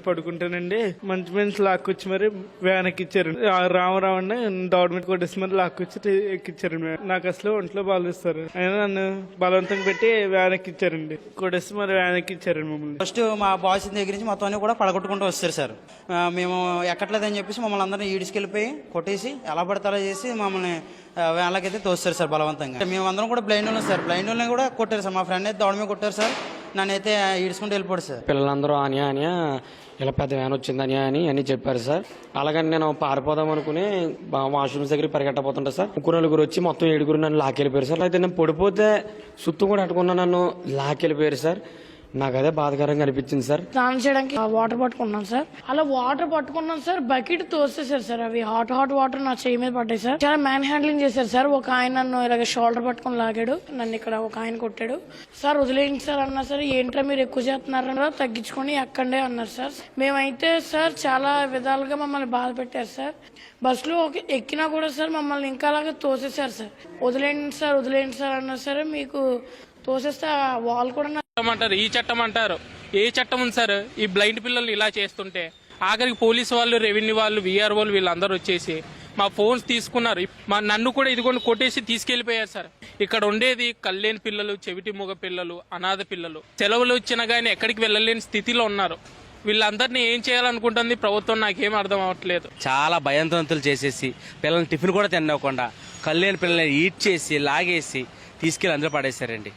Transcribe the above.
పడుకుంటానండి, మంచి మంచి లాక్కొచ్చి మరి వ్యాన్ ఎక్కిచ్చారు. రామరావణ్ణి దౌడ మీద కొట్టేసి మరి లాక్కొచ్చి ఎక్కిచ్చారండి. నాకు అసలు ఒంట్లో బాగాలేస్తారు, అయినా నన్ను బలవంతంగా పెట్టి వ్యాన్ ఎక్కిచ్చారండి. కొట్టేసి మరి వ్యాన్ ఎక్కిచ్చారండి మమ్మల్ని. ఫస్ట్ మా బాస్ దగ్గర నుంచి మొత్తం అన్ని కూడా పడగొట్టుకుంటూ వస్తారు సార్. మేము ఎక్కట్లేదని చెప్పేసి మమ్మల్ని అందరినీ ఈడ్చుకెళ్ళిపోయి కొట్టేసి ఎలా పడితే అలా చేసి మమ్మల్ని వ్యాన్లకైతే తోస్తారు సార్ బలవంతంగా. మేము అందరం కూడా బ్లైండ్ ఉన్నాం సార్. బ్లైండ్ వాళ్ళని కూడా కొట్టారు సార్. మా ఫ్రెండ్ అయితే దౌడ మీద కొట్టారు సార్. నన్నైతే ఈడ్చుకుంటూ వెళ్ళిపోడు సార్. పిల్లలందరూ అనియా ఇలా పెద్ద వ్యాన్ వచ్చింది అని చెప్పారు సార్. అలాగని నేను పారిపోదాం అనుకుని వాష్రూమ్స్ దగ్గర పరిగెట్టబోతుంటా సార్. నలుగురు వచ్చి మొత్తం 7 నన్ను లాక్కెళ్ళిపోయారు సార్. అయితే నేను పడిపోతే సుత్తు కూడా అట్టుకున్నా నన్ను లాక్కెళ్ళిపోయారు సార్. నాకు అదే బాధకరంగా అనిపించింది సార్. స్నానం చేయడానికి వాటర్ పట్టుకున్నాను సార్. అలా వాటర్ పట్టుకున్నాను సార్, బకెట్ తోసేసారు సార్. అవి హాట్ వాటర్ నా చేయి మీద పడ్డాయి సార్. చాలా మ్యాన్ హ్యాండ్లింగ్ చేశారు సార్. ఒక ఆయన నన్ను ఇలాగ షోల్డర్ పట్టుకుని లాగాడు, నన్ను ఇక్కడ ఒక ఆయన కొట్టాడు సార్. వదిలేయండి సార్ అన్నా సార్. ఏంట్రా మీరు ఎక్కువ చేస్తున్నారన్నా, తగ్గించుకొని ఎక్కండే అన్నారు సార్. మేమైతే సార్ చాలా విధాలుగా మమ్మల్ని బాధ పెట్టారు సార్. బస్సులో ఎక్కినా కూడా సార్ మమ్మల్ని ఇంకా అలాగే తోసేసారు సార్. వదిలేయండి సార్ అన్నారు సార్. మీకు తోసేస్తే వాళ్ళు కూడా అంటారు, ఈ చట్టం అంటారు. ఏ చట్టం ఉంది సార్? ఈ బ్లైండ్ పిల్లల్ని ఇలా చేస్తుంటే ఆఖరికి పోలీసు వాళ్ళు, రెవెన్యూ వాళ్ళు, వీఆర్ఓలు వీళ్ళందరూ వచ్చేసి మా ఫోన్స్ తీసుకున్నారు. నన్ను కూడా ఇదిగోండి కొట్టేసి తీసుకెళ్లిపోయారు సార్. ఇక్కడ ఉండేది కళ్ళేని పిల్లలు, చెవిటి మూగ పిల్లలు, అనాథ పిల్లలు. సెలవులు వచ్చినా గానీ ఎక్కడికి వెళ్ళలేని స్థితిలో ఉన్నారు. వీళ్ళందరినీ ఏం చేయాలనుకుంటుంది ప్రభుత్వం నాకేం అర్థం అవ్వట్లేదు. చాలా భయంతోంతులు చేసేసి పిల్లల్ని టిఫిన్ కూడా తినకుండా కళ్ళేని పిల్లల్ని ఈడ్ చేసి లాగేసి తీసుకెళ్లి అందరూ పడేశారండి.